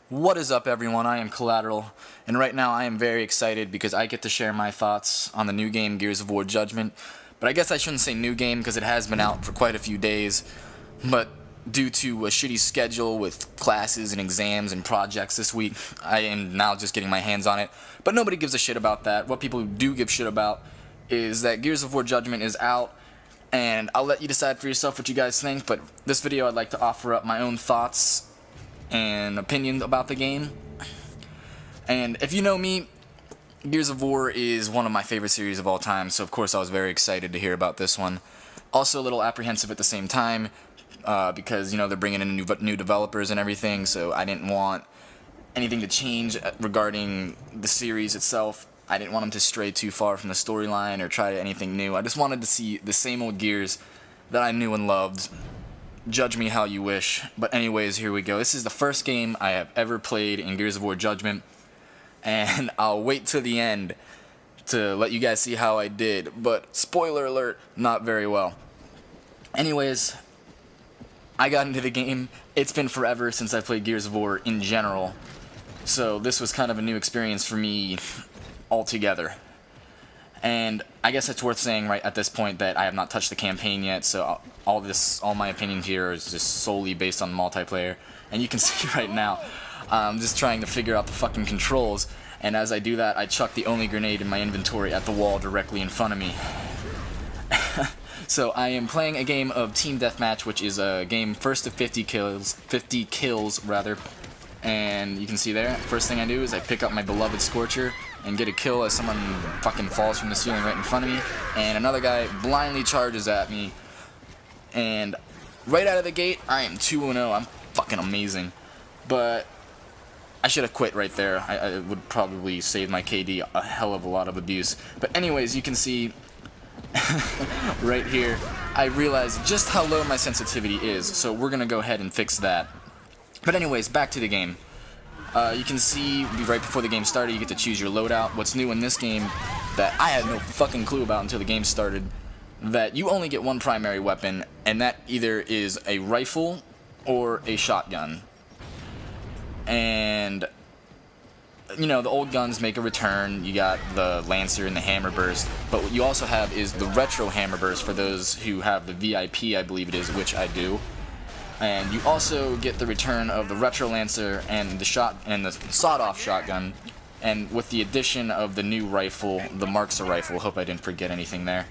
What is up, everyone? I am Collateral, and right now I am very excited because I get to share my thoughts on the new game Gears of War Judgment. But I guess I shouldn't say new game because it has been out for quite a few days. But due to a shitty schedule with classes and exams and projects this week, I am now just getting my hands on it. But nobody gives a shit about that. What people do give shit about is that Gears of War Judgment is out, and I'll let you decide for yourself what you guys think. But this video I'd like to offer up my own thoughts and opinions about the game. And if you know me, Gears of War is one of my favorite series of all time, so of course I was very excited to hear about this one. Also a little apprehensive at the same time, because, you know, they're bringing in new developers and everything, so I didn't want anything to change regarding the series itself. I didn't want them to stray too far from the storyline or try anything new. I just wanted to see the same old Gears that I knew and loved. Judge me how you wish. But anyways, here we go. This is the first game I have ever played in Gears of War Judgment, and I'll wait till the end to let you guys see how I did. But spoiler alert, not very well. Anyways, I got into the game. It's been forever since I played Gears of War in general, so this was kind of a new experience for me altogether. And I guess it's worth saying right at this point that I have not touched the campaign yet, so all my opinion here is just solely based on multiplayer. And you can see right now, I'm just trying to figure out the fucking controls, and as I do that, I chuck the only grenade in my inventory at the wall directly in front of me. So I am playing a game of Team Deathmatch, which is a game first to 50 kills rather. And you can see there, first thing I do is I pick up my beloved Scorcher and get a kill as someone fucking falls from the ceiling right in front of me, and another guy blindly charges at me, and right out of the gate, I am 2-0. I'm fucking amazing. But I should have quit right there. I would probably save my KD a hell of a lot of abuse. But anyways, you can see right here, I realized just how low my sensitivity is, so we're gonna go ahead and fix that. But anyways, back to the game. You can see right before the game started, you get to choose your loadout. What's new in this game that I had no fucking clue about until the game started, that you only get one primary weapon, and that either is a rifle or a shotgun. And, you know, the old guns make a return. You got the Lancer and the Hammer Burst, but what you also have is the Retro Hammer Burst for those who have the VIP, I believe it is, which I do. And you also get the return of the Retro Lancer and the sawed-off shotgun, and with the addition of the new rifle, the Markser rifle. Hope I didn't forget anything there.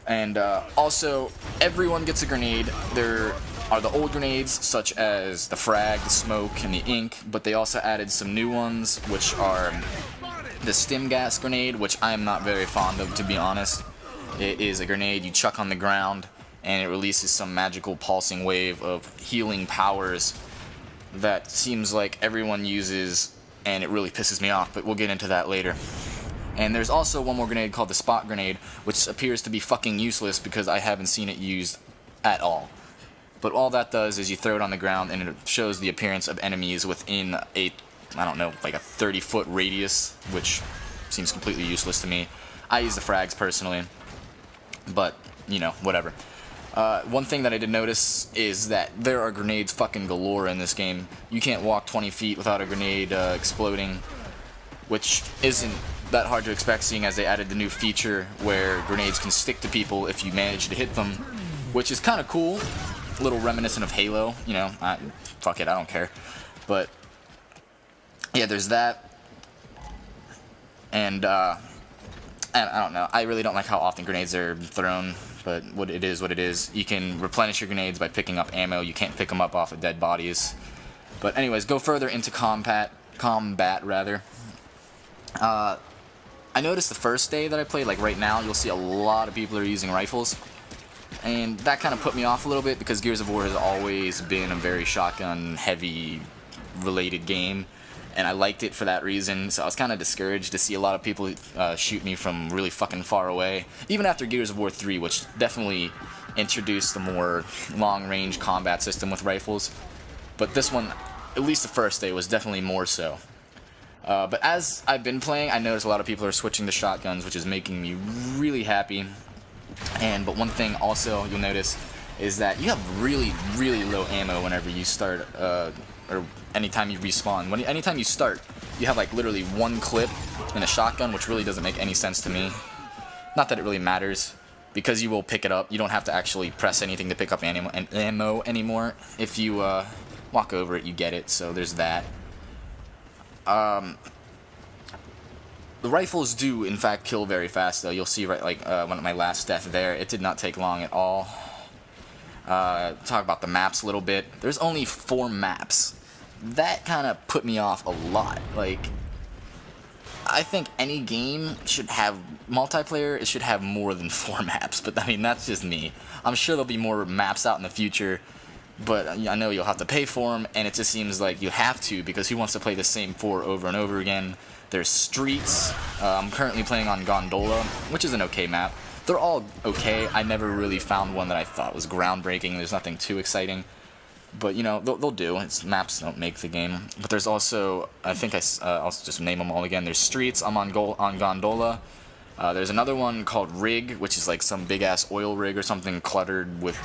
And also, everyone gets a grenade. There are the old grenades, such as the frag, the smoke, and the ink, but they also added some new ones, which are the stim gas grenade, which I am not very fond of, to be honest. It is a grenade you chuck on the ground, and it releases some magical pulsing wave of healing powers that seems like everyone uses, and it really pisses me off, but we'll get into that later. And there's also one more grenade called the spot grenade, which appears to be fucking useless because I haven't seen it used at all. But all that does is you throw it on the ground and it shows the appearance of enemies within a, I don't know, like a 30-foot radius, which seems completely useless to me. I use the frags personally, but, you know, whatever. One thing that I did notice is that there are grenades fucking galore in this game. You can't walk 20 feet without a grenade exploding, which isn't that hard to expect, seeing as they added the new feature where grenades can stick to people if you manage to hit them, which is kind of cool. A little reminiscent of Halo, you know. Fuck it, I don't care. But yeah, there's that. And I don't know. I really don't like how often grenades are thrown, but what it is. You can replenish your grenades by picking up ammo. You can't pick them up off of dead bodies. But anyways, go further into combat rather. I noticed the first day that I played, like right now, you'll see a lot of people are using rifles. And that kind of put me off a little bit because Gears of War has always been a very shotgun-heavy related game. And I liked it for that reason, so I was kind of discouraged to see a lot of people shoot me from really fucking far away. Even after Gears of War 3, which definitely introduced the more long-range combat system with rifles. But this one, at least the first day, was definitely more so. But as I've been playing, I noticed a lot of people are switching to shotguns, which is making me really happy. But one thing also you'll notice is that you have really, really low ammo whenever you start or anytime you respawn. Anytime you start, you have like literally one clip in a shotgun, which really doesn't make any sense to me. Not that it really matters, because you will pick it up. You don't have to actually press anything to pick up ammo anymore. If you walk over it, you get it, so there's that. The rifles do, in fact, kill very fast, though. You'll see, right, like, one of my last death there, it did not take long at all. Talk about the maps a little bit. There's only 4 maps. That kind of put me off a lot. Like, I think any game should have multiplayer. It should have more than 4 maps, but I mean, that's just me. I'm sure there'll be more maps out in the future, but I know you'll have to pay for them, and it just seems like you have to, because who wants to play the same 4 over and over again? There's streets. I'm currently playing on Gondola, which is an okay map. They're all okay. I never really found one that I thought was groundbreaking. There's nothing too exciting. But, you know, they'll do. Maps don't make the game. But there's also, I think I'll just name them all again. There's streets. I'm on Gondola. There's another one called Rig, which is like some big-ass oil rig or something cluttered with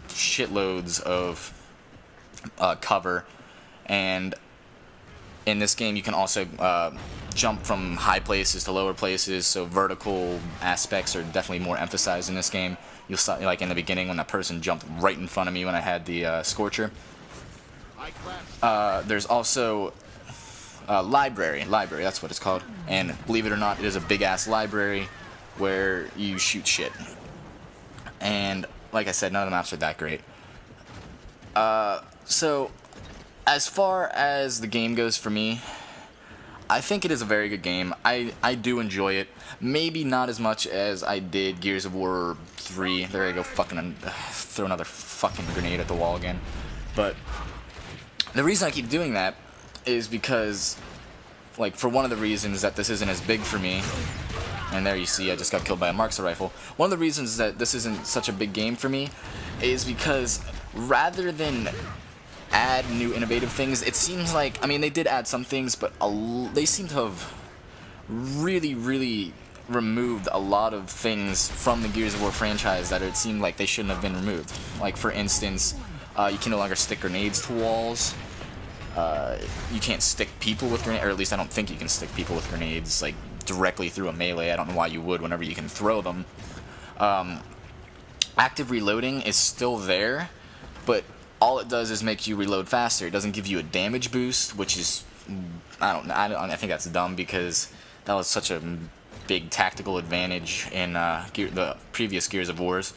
shitloads of cover. And in this game, you can also jump from high places to lower places, so vertical aspects are definitely more emphasized in this game. You'll see, like in the beginning, when that person jumped right in front of me when I had the Scorcher. There's also library, that's what it's called. And believe it or not, it is a big-ass library where you shoot shit. And like I said, none of the maps are that great. So as far as the game goes for me, I think it is a very good game. I do enjoy it. Maybe not as much as I did Gears of War 3. There I go, fucking throw another fucking grenade at the wall again. But the reason I keep doing that is because, like, for one of the reasons that this isn't as big for me, and there you see I just got killed by a Marksman rifle. One of the reasons that this isn't such a big game for me is because rather than add new innovative things, it seems like, I mean, they did add some things, but they seem to have really removed a lot of things from the Gears of War franchise that it seemed like they shouldn't have been removed. Like, for instance, you can no longer stick grenades to walls. You can't stick people with grenades, or at least I don't think you can stick people with grenades, like, directly through a melee. I don't know why you would whenever you can throw them. Active reloading is still there, but all it does is make you reload faster. It doesn't give you a damage boost, which is, I think that's dumb, because that was such a big tactical advantage in the previous Gears of Wars.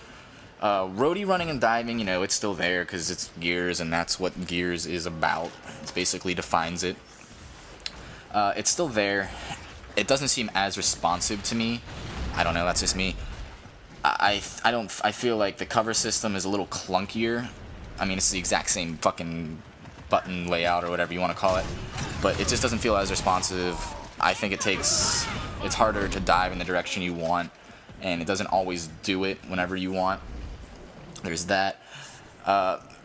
Roadie running and diving, you know, it's still there because it's Gears, and that's what Gears is about. It basically defines it. It's still there. It doesn't seem as responsive to me. I don't know, that's just me. I feel like the cover system is a little clunkier. I mean, it's the exact same fucking button layout or whatever you want to call it, but it just doesn't feel as responsive. I think it's harder to dive in the direction you want, and it doesn't always do it whenever you want. There's that.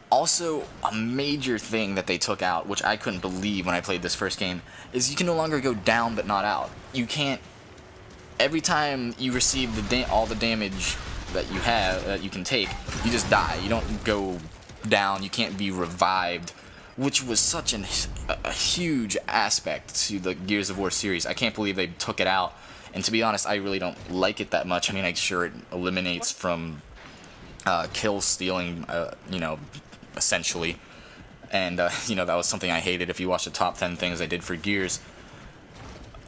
Also, a major thing that they took out, which I couldn't believe when I played this first game, is you can no longer go down but not out. You can't. Every time you receive all the damage that you have, that you can take, you just die. You don't go down. You can't be revived, which was such a huge aspect to the Gears of War series. I can't believe they took it out. And to be honest, I really don't like it that much. I mean, I'm sure it eliminates from kill stealing, you know, essentially. And, you know, that was something I hated if you watch the top 10 things I did for Gears.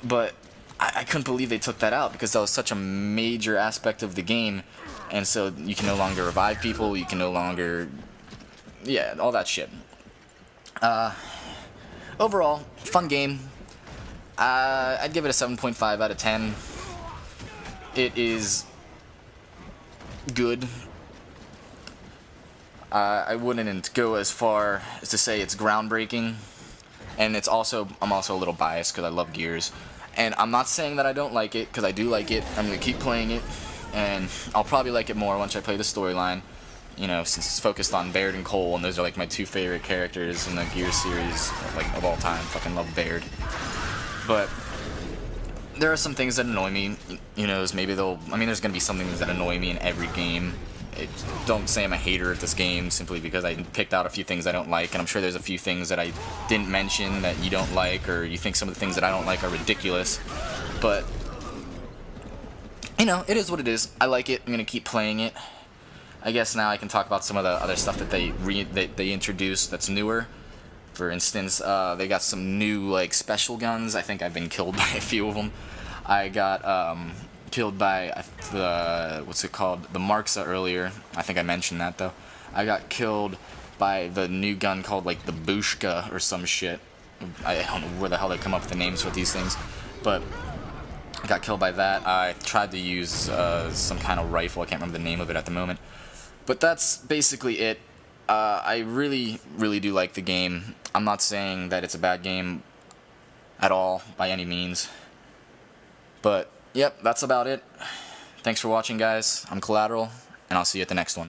But I couldn't believe they took that out, because that was such a major aspect of the game. And so you can no longer revive people, you can no longer, yeah, all that shit. Overall, fun game. I'd give it a 7.5 out of 10. It is good. I wouldn't go as far as to say it's groundbreaking, and I'm also a little biased because I love Gears, and I'm not saying that I don't like it, because I do like it. I'm gonna keep playing it, and I'll probably like it more once I play the storyline, you know, since it's focused on Baird and Cole, and those are like my two favorite characters in the Gears series, like, of all time. Fucking love Baird. But there are some things that annoy me, you know, maybe there's gonna be some things that annoy me in every game, Don't say I'm a hater of this game simply because I picked out a few things I don't like, and I'm sure there's a few things that I didn't mention that you don't like, or you think some of the things that I don't like are ridiculous. But you know, it is what it is. I like it. I'm gonna keep playing it. I guess now I can talk about some of the other stuff that they introduced that's newer. For instance, they got some new like special guns. I think I've been killed by a few of them. I got killed by the what's it called, the Marksa earlier. I think I mentioned that though. I got killed by the new gun called like the Bushka or some shit. I don't know where the hell they come up with the names for these things, but I got killed by that. I tried to use some kind of rifle. I can't remember the name of it at the moment. But that's basically it. I really do like the game. I'm not saying that it's a bad game at all, by any means. But, yep, that's about it. Thanks for watching, guys. I'm Collateral, and I'll see you at the next one.